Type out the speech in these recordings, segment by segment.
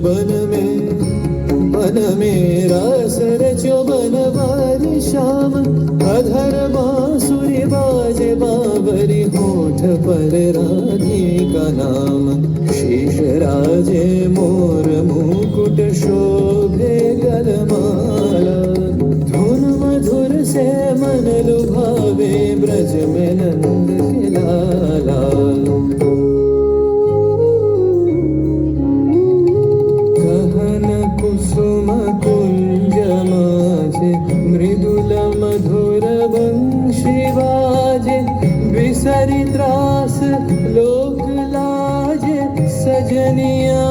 बन में रास रचो बनवारी श्याम अधर बांसुरी बाजे बाबरी होठ पर राधिका नाम शीश राजे मोर मुकुट शोभे गलमाला धुन मधुर से मन लुभावे ब्रज में नंद के लाला कुसुम कुंज माझे मृदुल मधुर वंशी बाजे विसरी त्रास लोक लाजे सजनिया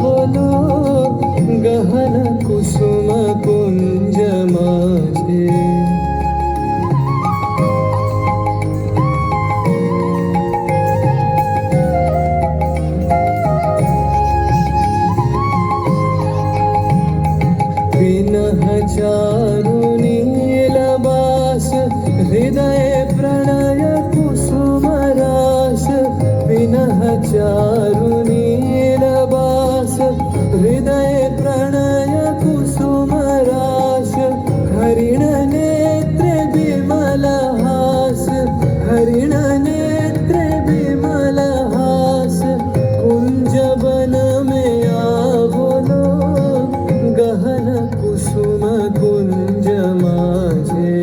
बोलो गहन कुसुम कुंज माझे चारुनीलबास हृदय प्रणय कुसुम रास विनः चारुनीलबास हृदय प्रणय कुसुम रास हरिण नेत्र विमल हास हरिण नेत्र विमल हास कुंज वन में आवलो गहन कुसुम कुंज माझे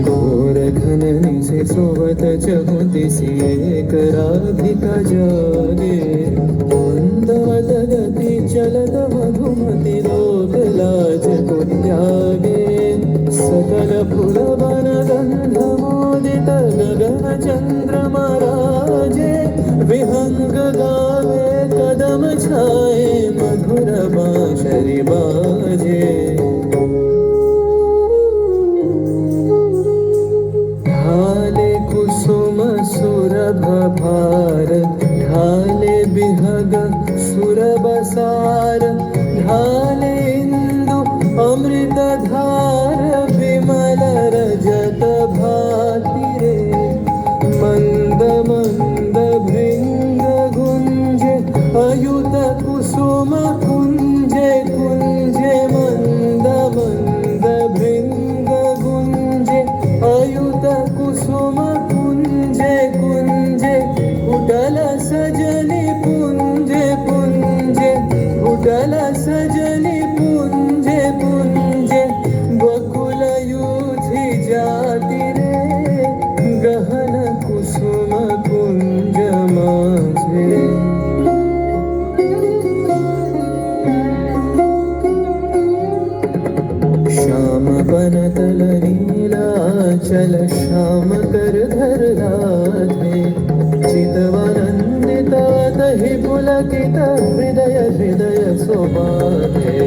घोर घन से सोवत चहुदिसी एक राधिका जागे मंदवत गति चलत मधुमति लोक लाज को त्यागे सकल फूल वन गंध मोदित गगन चंद्रमा राजे विहंग गावे कदम छाए मधुर बांसुरी बाजे ढाले कुसुम सुरभ भार ढाले बिहग सुर बसार ढाले इंदु अमृत धार विमल रजत भाति रे मंद मंद भृंग गुंजे अयुत कुसुम कुंजे कुंजे मंद मंद भृंग गुंजे अयुत कुसुम कुंजे कुंजे उडल सजनी पुंजे पुंजे उडल सजनी पुंजे पुंजे बकुल युधि जाति रे गहन कुसुम कुंज माझे श्याम बनतल नीलाचल श्याम कर धर राधे चितवनंदित तहि पुलकित हृदय हृदय शोभाते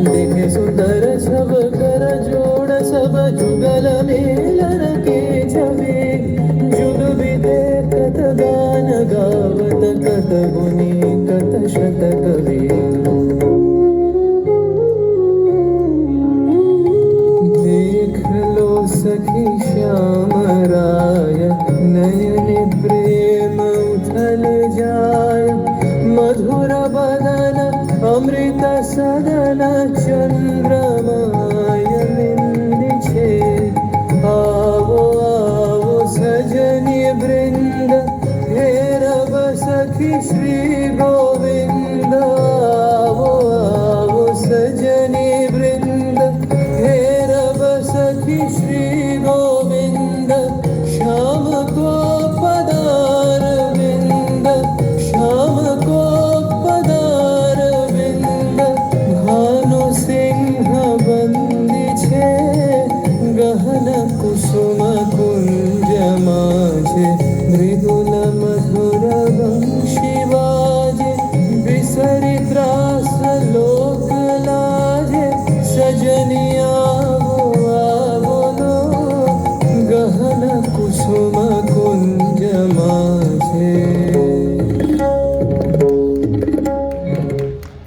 देखे सुंदर छब कर जोड़ सब जुगल मेलन के छवि जुग विदे कत गान गावत कत गुनी कत शत कवि सखी श्याम राय नयन प्रेम उथल जाय मधुर बदन अमृत सदन चंद्रमाय बिंद छे आवो आवो सजनी वृंद हेरब सखी श्री गोविंद आवो आवो सजनी वृंद हेरब सखी श्री गोविंद श्याम को पदार विंद श्याम को पदार विंद भानु सिंह बंदी छे गहन कुसुम कुंज माझे